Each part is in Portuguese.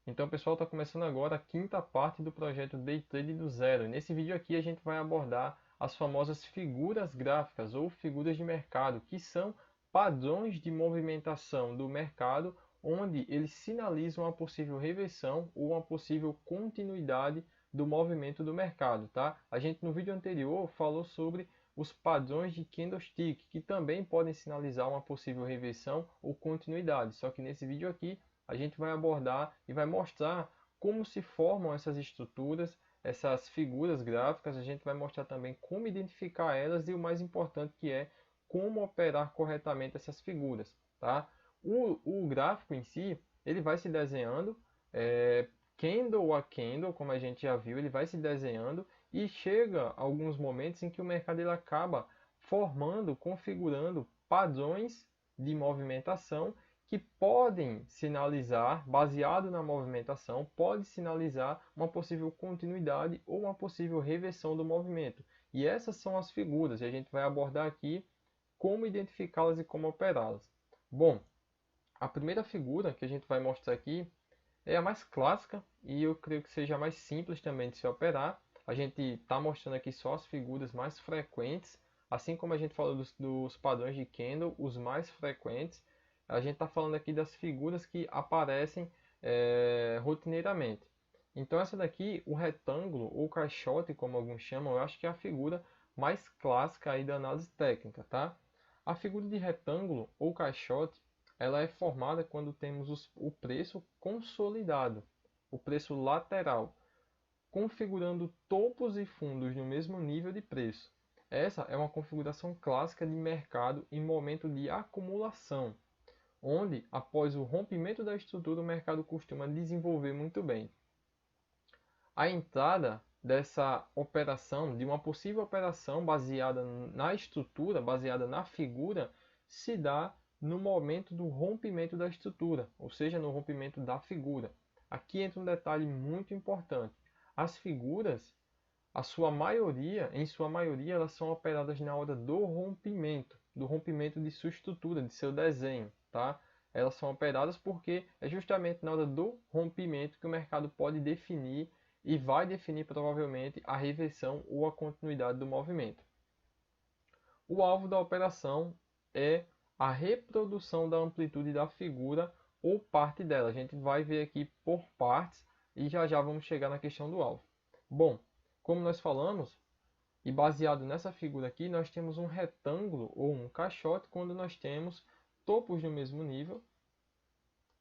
Então, pessoal, está começando agora a quinta parte do projeto Day Trade do Zero. Nesse vídeo aqui a gente vai abordar as famosas figuras gráficas ou figuras de mercado, que são padrões de movimentação do mercado, onde eles sinalizam uma possível reversão ou uma possível continuidade do movimento do mercado, tá? A gente no vídeo anterior falou sobre os padrões de candlestick, que também podem sinalizar uma possível reversão ou continuidade. Só que nesse vídeo aqui a gente vai abordar e vai mostrar como se formam essas estruturas, essas figuras gráficas. A gente vai mostrar também como identificar elas e o mais importante que é como operar corretamente essas figuras, tá? O gráfico em si, ele vai se desenhando candle a candle, como a gente já viu, ele vai se desenhando e chega alguns momentos em que o mercado ele acaba formando, configurando padrões de movimentação que podem sinalizar, baseado na movimentação, pode sinalizar uma possível continuidade ou uma possível reversão do movimento. E essas são as figuras, e a gente vai abordar aqui como identificá-las e como operá-las. Bom, a primeira figura que a gente vai mostrar aqui é a mais clássica e eu creio que seja a mais simples também de se operar. A gente está mostrando aqui só as figuras mais frequentes, assim como a gente falou dos padrões de candle, os mais frequentes. A gente está falando aqui das figuras que aparecem rotineiramente. Então essa daqui, o retângulo ou caixote, como alguns chamam, eu acho que é a figura mais clássica aí da análise técnica, tá? A figura de retângulo ou caixote, ela é formada quando temos o preço consolidado, o preço lateral, configurando topos e fundos no mesmo nível de preço. Essa é uma configuração clássica de mercado em momento de acumulação, onde, após o rompimento da estrutura, o mercado costuma desenvolver muito bem. A entrada dessa operação, de uma possível operação baseada na estrutura, baseada na figura, se dá no momento do rompimento da estrutura, ou seja, no rompimento da figura. Aqui entra um detalhe muito importante. As figuras, em sua maioria, elas são operadas na hora do rompimento de sua estrutura, de seu desenho, tá? Elas são operadas porque é justamente na hora do rompimento que o mercado pode definir e vai definir provavelmente a reversão ou a continuidade do movimento. O alvo da operação é a reprodução da amplitude da figura ou parte dela. A gente vai ver aqui por partes e já já vamos chegar na questão do alvo. Bom, como nós falamos, e baseado nessa figura aqui, nós temos um retângulo ou um caixote quando nós temos topos no mesmo nível.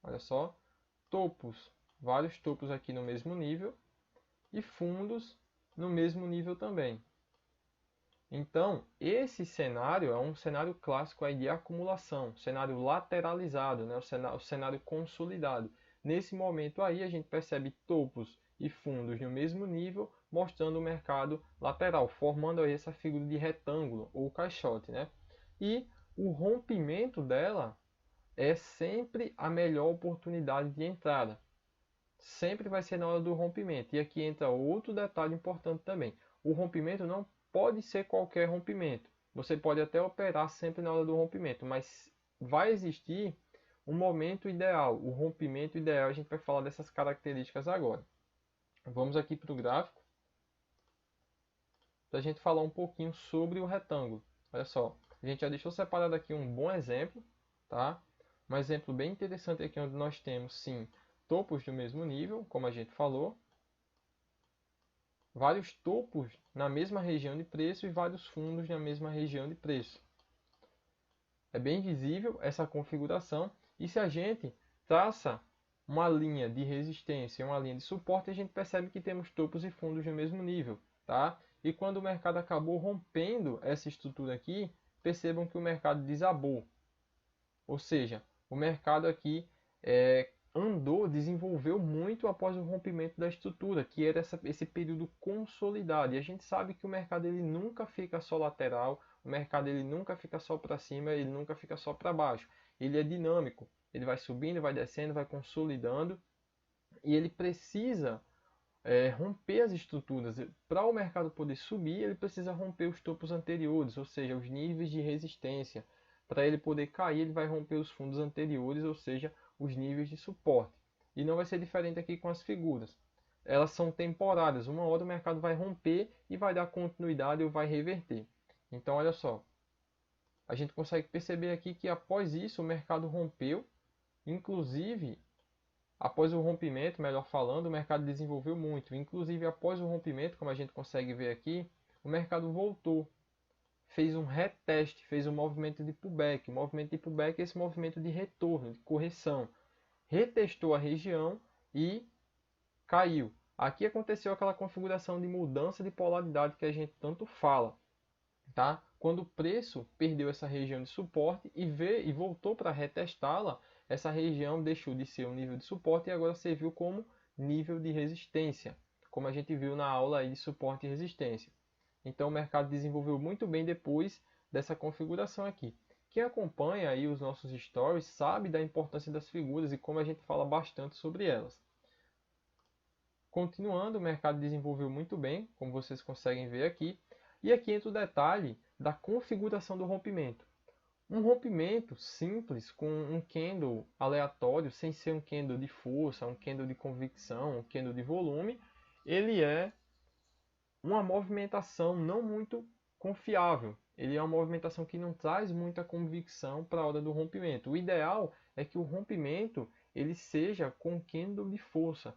Olha só, topos, vários topos aqui no mesmo nível e fundos no mesmo nível também. Então, esse cenário é um cenário clássico aí de acumulação, cenário lateralizado, né? O cenário consolidado. Nesse momento aí, a gente percebe topos e fundos no mesmo nível, mostrando o mercado lateral, formando aí essa figura de retângulo ou caixote, né? E o rompimento dela é sempre a melhor oportunidade de entrada. Sempre vai ser na hora do rompimento. E aqui entra outro detalhe importante também. O rompimento não pode ser qualquer rompimento. Você pode até operar sempre na hora do rompimento, mas vai existir um momento ideal, o rompimento ideal. A gente vai falar dessas características agora. Vamos aqui para o gráfico para a gente falar um pouquinho sobre o retângulo. Olha só, a gente já deixou separado aqui um bom exemplo, tá? Um exemplo bem interessante aqui onde nós temos sim topos do mesmo nível, como a gente falou, vários topos na mesma região de preço e vários fundos na mesma região de preço. É bem visível essa configuração e se a gente traça uma linha de resistência e uma linha de suporte, a gente percebe que temos topos e fundos no mesmo nível, tá? E quando o mercado acabou rompendo essa estrutura aqui, percebam que o mercado desabou. Ou seja, o mercado aqui desenvolveu muito após o rompimento da estrutura, que era esse período consolidado. E a gente sabe que o mercado ele nunca fica só lateral, o mercado ele nunca fica só para cima, ele nunca fica só para baixo. Ele é dinâmico, ele vai subindo, vai descendo, vai consolidando e ele precisa romper as estruturas. Para o mercado poder subir, ele precisa romper os topos anteriores, ou seja, os níveis de resistência. Para ele poder cair, ele vai romper os fundos anteriores, ou seja, os níveis de suporte. E não vai ser diferente aqui com as figuras. Elas são temporárias. Uma hora o mercado vai romper e vai dar continuidade ou vai reverter. Então, olha só. A gente consegue perceber aqui que após isso o mercado rompeu. Inclusive, após o rompimento, melhor falando, o mercado desenvolveu muito. Inclusive, após o rompimento, como a gente consegue ver aqui, o mercado voltou. Fez um reteste, fez um movimento de pullback. O movimento de pullback é esse movimento de retorno, de correção. Retestou a região e caiu. Aqui aconteceu aquela configuração de mudança de polaridade que a gente tanto fala, tá? Quando o preço perdeu essa região de suporte e voltou para retestá-la, essa região deixou de ser um nível de suporte e agora serviu como nível de resistência, como a gente viu na aula aí de suporte e resistência. Então o mercado desenvolveu muito bem depois dessa configuração aqui. Quem acompanha aí os nossos stories sabe da importância das figuras e como a gente fala bastante sobre elas. Continuando, o mercado desenvolveu muito bem, como vocês conseguem ver aqui. E aqui entra o detalhe da configuração do rompimento. Um rompimento simples, com um candle aleatório, sem ser um candle de força, um candle de convicção, um candle de volume, ele é uma movimentação não muito confiável. Ele é uma movimentação que não traz muita convicção para a hora do rompimento. O ideal é que o rompimento ele seja com candle de força,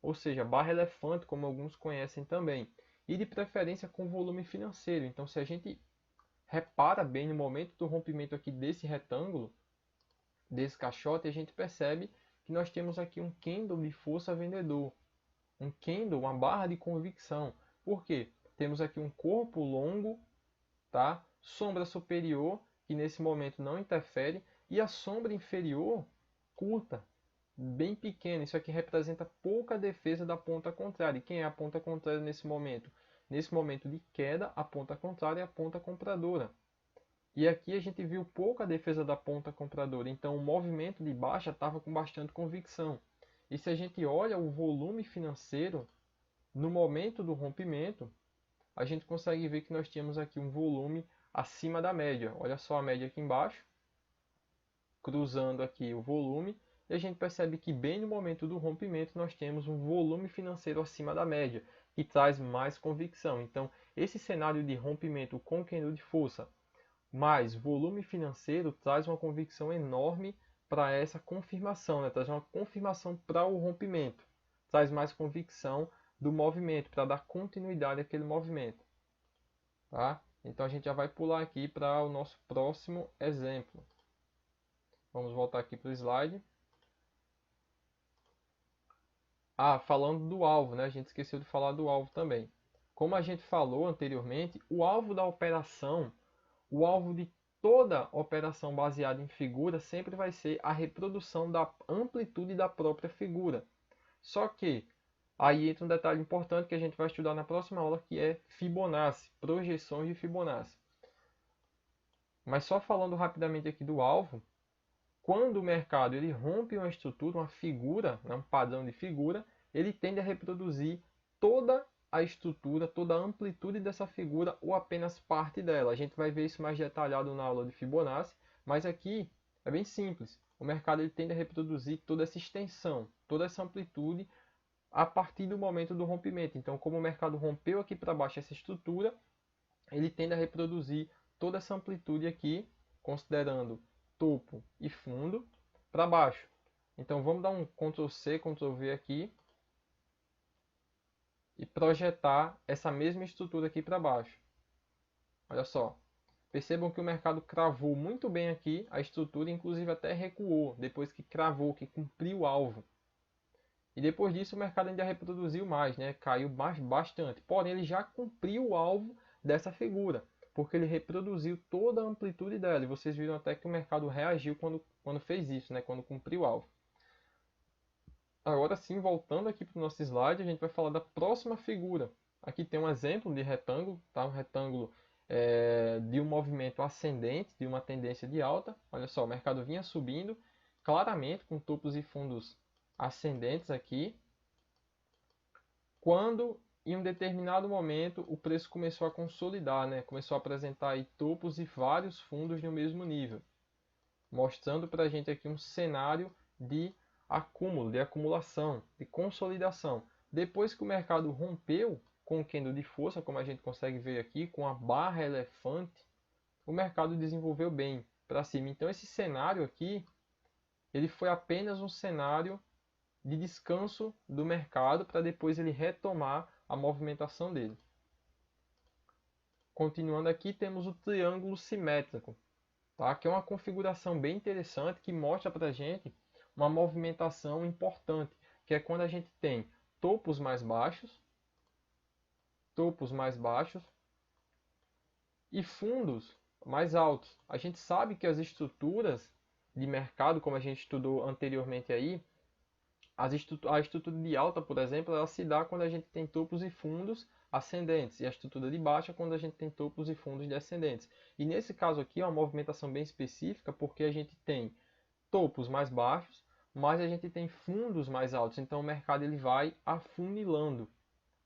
ou seja, barra elefante, como alguns conhecem também, e de preferência com volume financeiro. Então, se a gente repara bem no momento do rompimento aqui desse retângulo, desse caixote, a gente percebe que nós temos aqui um candle de força vendedor, um candle, uma barra de convicção. Por quê? Temos aqui um corpo longo, tá? Sombra superior, que nesse momento não interfere, e a sombra inferior curta, bem pequena. Isso aqui representa pouca defesa da ponta contrária. E quem é a ponta contrária nesse momento? Nesse momento de queda, a ponta contrária é a ponta compradora. E aqui a gente viu pouca defesa da ponta compradora. Então o movimento de baixa estava com bastante convicção. E se a gente olha o volume financeiro, no momento do rompimento, a gente consegue ver que nós tínhamos aqui um volume acima da média. Olha só a média aqui embaixo, cruzando aqui o volume, e a gente percebe que bem no momento do rompimento nós temos um volume financeiro acima da média, que traz mais convicção. Então, esse cenário de rompimento com candle de força mais volume financeiro traz uma convicção enorme para essa confirmação, né? Traz uma confirmação para o rompimento, traz mais convicção do movimento, para dar continuidade àquele movimento. Tá? Então a gente já vai pular aqui para o nosso próximo exemplo. Vamos voltar aqui para o slide. Falando do alvo, né? A gente esqueceu de falar do alvo também. Como a gente falou anteriormente, o alvo da operação, o alvo de toda operação baseada em figura sempre vai ser a reprodução da amplitude da própria figura. Só que aí entra um detalhe importante que a gente vai estudar na próxima aula, que é Fibonacci, projeções de Fibonacci. Mas só falando rapidamente aqui do alvo, quando o mercado ele rompe uma estrutura, uma figura, um padrão de figura, ele tende a reproduzir toda a estrutura, toda a amplitude dessa figura ou apenas parte dela. A gente vai ver isso mais detalhado na aula de Fibonacci, mas aqui é bem simples. O mercado ele tende a reproduzir toda essa extensão, toda essa amplitude a partir do momento do rompimento. Então, como o mercado rompeu aqui para baixo essa estrutura, ele tende a reproduzir toda essa amplitude aqui, considerando topo e fundo, para baixo. Então, vamos dar um Ctrl C, Ctrl V aqui e projetar essa mesma estrutura aqui para baixo. Olha só. Percebam que o mercado cravou muito bem aqui a estrutura, inclusive até recuou, depois que cravou, que cumpriu o alvo. E depois disso o mercado ainda reproduziu mais, né? Caiu bastante. Porém, ele já cumpriu o alvo dessa figura, porque ele reproduziu toda a amplitude dela. E vocês viram até que o mercado reagiu quando fez isso, né? Quando cumpriu o alvo. Agora sim, voltando aqui para o nosso slide, a gente vai falar da próxima figura. Aqui tem um exemplo de retângulo, tá? Um retângulo de um movimento ascendente, de uma tendência de alta. Olha só, o mercado vinha subindo claramente com topos e fundos ascendentes aqui, quando em um determinado momento o preço começou a consolidar, né? Começou a apresentar aí topos e vários fundos no mesmo nível, mostrando para a gente aqui um cenário de acúmulo, de acumulação, de consolidação. Depois que o mercado rompeu com o candle de força, como a gente consegue ver aqui, com a barra elefante, o mercado desenvolveu bem para cima. Então esse cenário aqui, ele foi apenas um cenário de descanso do mercado para depois ele retomar a movimentação dele. Continuando aqui, temos o triângulo simétrico, tá? Que é uma configuração bem interessante que mostra para a gente uma movimentação importante, que é quando a gente tem topos mais baixos e fundos mais altos. A gente sabe que as estruturas de mercado, como a gente estudou anteriormente aí, a estrutura de alta, por exemplo, ela se dá quando a gente tem topos e fundos ascendentes, e a estrutura de baixa quando a gente tem topos e fundos descendentes. E nesse caso aqui é uma movimentação bem específica, porque a gente tem topos mais baixos, mas a gente tem fundos mais altos. Então o mercado ele vai afunilando,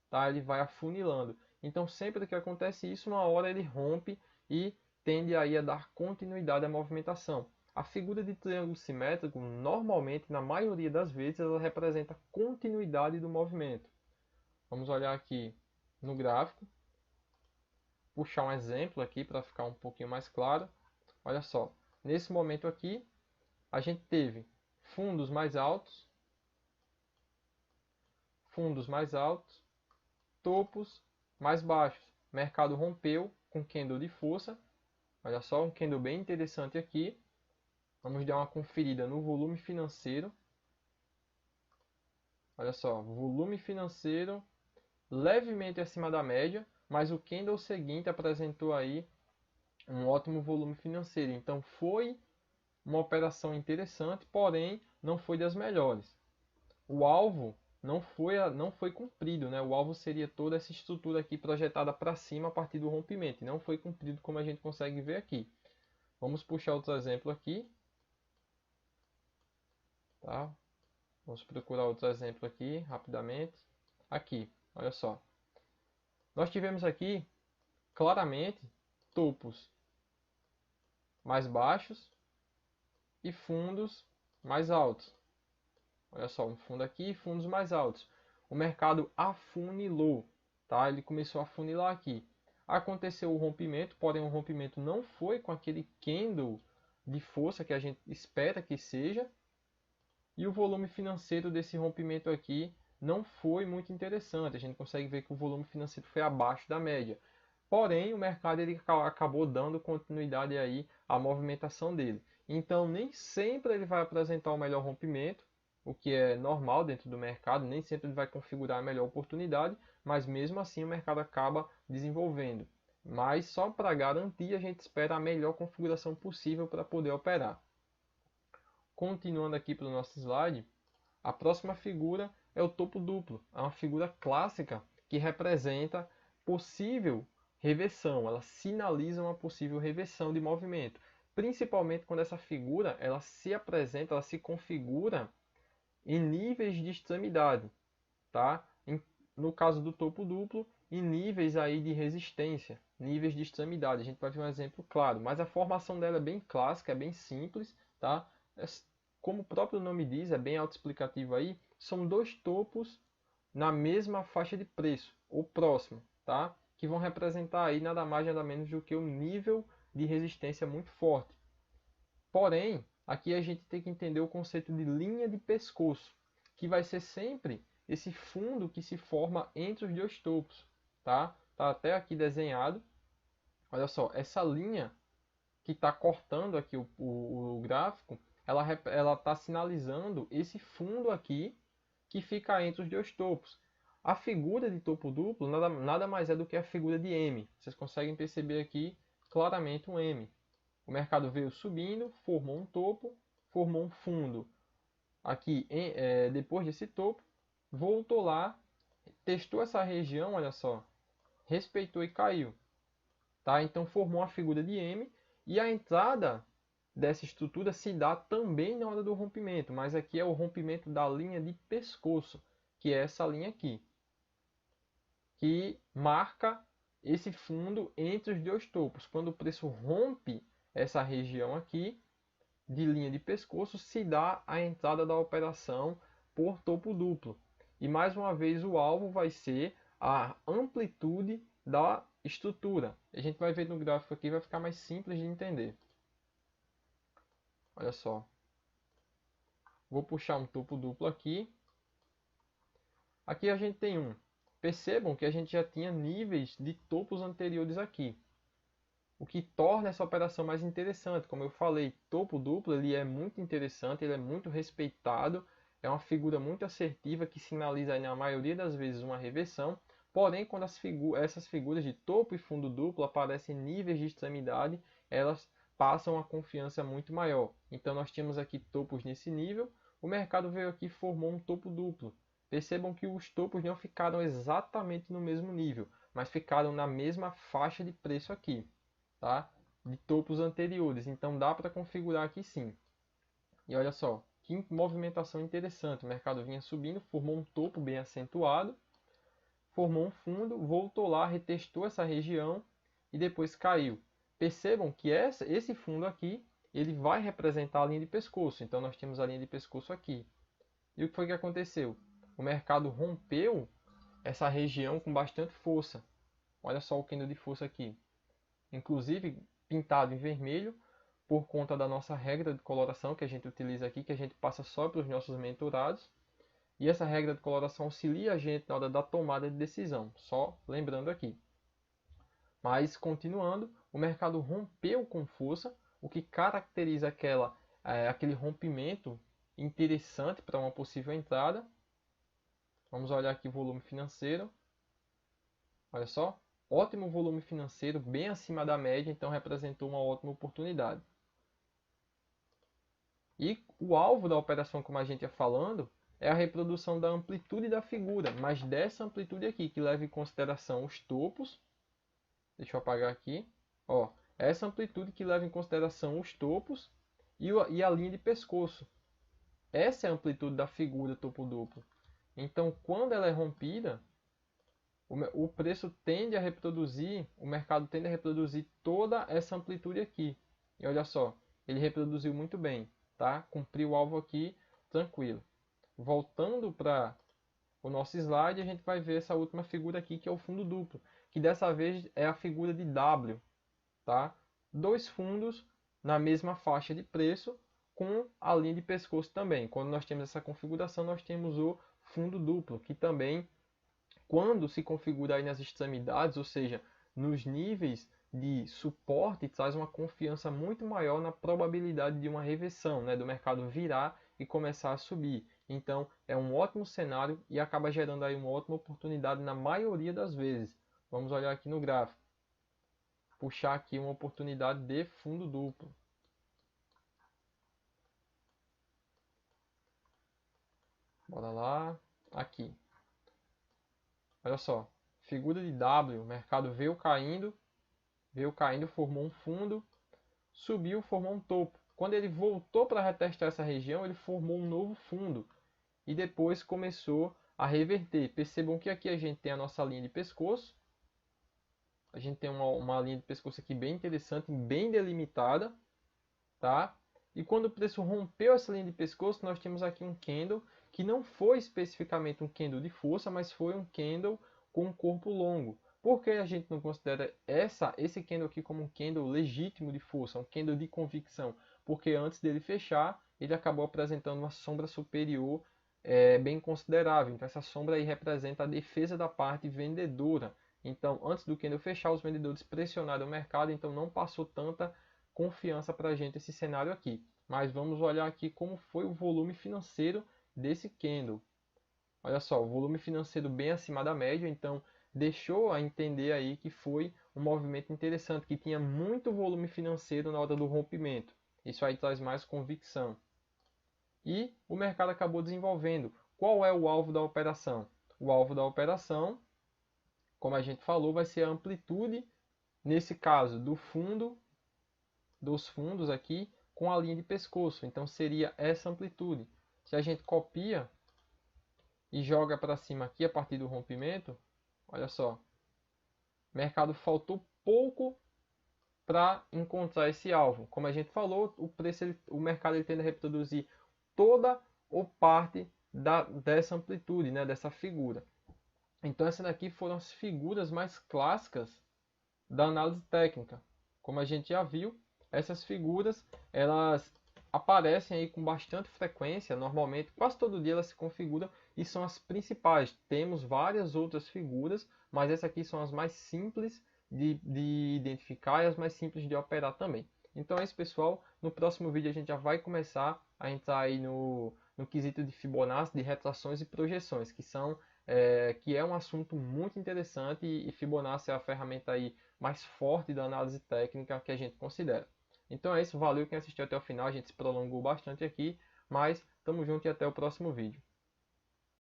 tá? Ele vai afunilando. Então sempre que acontece isso, uma hora ele rompe e tende aí a dar continuidade à movimentação. A figura de triângulo simétrico, normalmente, na maioria das vezes, ela representa a continuidade do movimento. Vamos olhar aqui no gráfico, puxar um exemplo aqui para ficar um pouquinho mais claro. Olha só, nesse momento aqui, a gente teve fundos mais altos, topos mais baixos. O mercado rompeu com candle de força. Olha só, um candle bem interessante aqui. Vamos dar uma conferida no volume financeiro. Olha só, volume financeiro levemente acima da média, mas o candle seguinte apresentou aí um ótimo volume financeiro. Então foi uma operação interessante, porém não foi das melhores. O alvo não foi cumprido, né? O alvo seria toda essa estrutura aqui projetada para cima a partir do rompimento. E não foi cumprido como a gente consegue ver aqui. Vamos puxar outro exemplo aqui. Tá? Vamos procurar outro exemplo aqui rapidamente. Aqui, olha só. Nós tivemos aqui claramente topos mais baixos e fundos mais altos. Olha só, um fundo aqui e fundos mais altos. O mercado afunilou, tá? Ele começou a afunilar aqui. Aconteceu o rompimento, porém o rompimento não foi com aquele candle de força que a gente espera que seja. E o volume financeiro desse rompimento aqui não foi muito interessante. A gente consegue ver que o volume financeiro foi abaixo da média. Porém, o mercado ele acabou dando continuidade aí à movimentação dele. Então, nem sempre ele vai apresentar o melhor rompimento, o que é normal dentro do mercado, nem sempre ele vai configurar a melhor oportunidade, mas mesmo assim o mercado acaba desenvolvendo. Mas só para garantir, a gente espera a melhor configuração possível para poder operar. Continuando aqui para o nosso slide, a próxima figura é o topo duplo. É uma figura clássica que representa possível reversão. Ela sinaliza uma possível reversão de movimento. Principalmente quando essa figura ela se apresenta, ela se configura em níveis de extremidade, tá? No caso do topo duplo, em níveis aí de resistência, níveis de extremidade. A gente vai ver um exemplo claro, mas a formação dela é bem clássica, é bem simples, tá? Como o próprio nome diz, é bem autoexplicativo aí, são dois topos na mesma faixa de preço, ou próximo, tá? Que vão representar aí nada mais nada menos do que um nível de resistência muito forte. Porém, aqui a gente tem que entender o conceito de linha de pescoço, que vai ser sempre esse fundo que se forma entre os dois topos, tá? Tá até aqui desenhado. Olha só, essa linha que está cortando aqui o gráfico, ela está sinalizando esse fundo aqui que fica entre os dois topos. A figura de topo duplo nada mais é do que a figura de M. Vocês conseguem perceber aqui claramente um M. O mercado veio subindo, formou um topo, formou um fundo aqui depois desse topo, voltou lá, testou essa região, olha só, respeitou e caiu. Tá? Então formou a figura de M e a entrada dessa estrutura se dá também na hora do rompimento, mas aqui é o rompimento da linha de pescoço, que é essa linha aqui, que marca esse fundo entre os dois topos. Quando o preço rompe essa região aqui, de linha de pescoço se dá a entrada da operação por topo duplo. E mais uma vez o alvo vai ser a amplitude da estrutura. A gente vai ver no gráfico aqui, vai ficar mais simples de entender. Olha só. Vou puxar um topo duplo aqui. Aqui a gente tem um. Percebam que a gente já tinha níveis de topos anteriores aqui. O que torna essa operação mais interessante. Como eu falei, topo duplo ele é muito interessante, ele é muito respeitado. É uma figura muito assertiva que sinaliza aí, na maioria das vezes uma reversão. Porém, quando essas figuras de topo e fundo duplo aparecem em níveis de extremidade, elas passam uma confiança muito maior. Então nós tínhamos aqui topos nesse nível. O mercado veio aqui e formou um topo duplo. Percebam que os topos não ficaram exatamente no mesmo nível, mas ficaram na mesma faixa de preço aqui, tá? De topos anteriores. Então dá para configurar aqui sim. E olha só, que movimentação interessante. O mercado vinha subindo, formou um topo bem acentuado, formou um fundo, voltou lá, retestou essa região e depois caiu. Percebam que esse fundo aqui, ele vai representar a linha de pescoço. Então nós temos a linha de pescoço aqui. E o que foi que aconteceu? O mercado rompeu essa região com bastante força. Olha só o candle de força aqui. Inclusive pintado em vermelho, por conta da nossa regra de coloração que a gente utiliza aqui, que a gente passa só para os nossos mentorados. E essa regra de coloração auxilia a gente na hora da tomada de decisão, só lembrando aqui. Mas continuando, o mercado rompeu com força, o que caracteriza aquele rompimento interessante para uma possível entrada. Vamos olhar aqui o volume financeiro. Olha só, ótimo volume financeiro, bem acima da média, então representou uma ótima oportunidade. E o alvo da operação, como a gente ia falando, é a reprodução da amplitude da figura, mas dessa amplitude aqui, que leva em consideração os topos. Deixa eu apagar aqui. Ó, essa amplitude que leva em consideração os topos e a linha de pescoço. Essa é a amplitude da figura topo duplo. Então, quando ela é rompida, o preço tende a reproduzir, o mercado tende a reproduzir toda essa amplitude aqui. E olha só, ele reproduziu muito bem, tá? Cumpriu o alvo aqui, tranquilo. Voltando para o nosso slide, a gente vai ver essa última figura aqui, que é o fundo duplo, que dessa vez é a figura de W, tá? Dois fundos na mesma faixa de preço, com a linha de pescoço também. Quando nós temos essa configuração, nós temos o fundo duplo, que também, quando se configura aí nas extremidades, ou seja, nos níveis de suporte, traz uma confiança muito maior na probabilidade de uma reversão, né, do mercado virar e começar a subir. Então, é um ótimo cenário e acaba gerando aí uma ótima oportunidade na maioria das vezes. Vamos olhar aqui no gráfico. Puxar aqui uma oportunidade de fundo duplo. Bora lá. Aqui. Olha só. Figura de W. O mercado veio caindo, formou um fundo, subiu, formou um topo. Quando ele voltou para retestar essa região, ele formou um novo fundo. E depois começou a reverter. Percebam que aqui a gente tem a nossa linha de pescoço. A gente tem uma linha de pescoço aqui bem interessante, bem delimitada, tá? E quando o preço rompeu essa linha de pescoço, nós temos aqui um candle que não foi especificamente um candle de força, mas foi um candle com um corpo longo. Por que a gente não considera esse candle aqui como um candle legítimo de força, um candle de convicção? Porque antes dele fechar, ele acabou apresentando uma sombra superior bem considerável. Então essa sombra aí representa a defesa da parte vendedora. Então, antes do candle fechar, os vendedores pressionaram o mercado, então não passou tanta confiança para a gente esse cenário aqui. Mas vamos olhar aqui como foi o volume financeiro desse candle. Olha só, o volume financeiro bem acima da média, então deixou a entender aí que foi um movimento interessante, que tinha muito volume financeiro na hora do rompimento. Isso aí traz mais convicção. E o mercado acabou desenvolvendo. Qual é o alvo da operação? O alvo da operação, como a gente falou, vai ser a amplitude, nesse caso, dos fundos aqui, com a linha de pescoço. Então seria essa amplitude. Se a gente copia e joga para cima aqui a partir do rompimento, olha só, o mercado faltou pouco para encontrar esse alvo. Como a gente falou, o mercado ele tende a reproduzir toda ou parte dessa amplitude, né, dessa figura. Então essas daqui foram as figuras mais clássicas da análise técnica. Como a gente já viu, essas figuras elas aparecem aí com bastante frequência, normalmente quase todo dia elas se configuram e são as principais. Temos várias outras figuras, mas essas aqui são as mais simples de identificar e as mais simples de operar também. Então é isso, pessoal. No próximo vídeo a gente já vai começar a entrar aí no quesito de Fibonacci, de retrações e projeções, que é um assunto muito interessante e Fibonacci é a ferramenta aí mais forte da análise técnica que a gente considera. Então é isso, valeu quem assistiu até o final, a gente se prolongou bastante aqui, mas tamo junto e até o próximo vídeo.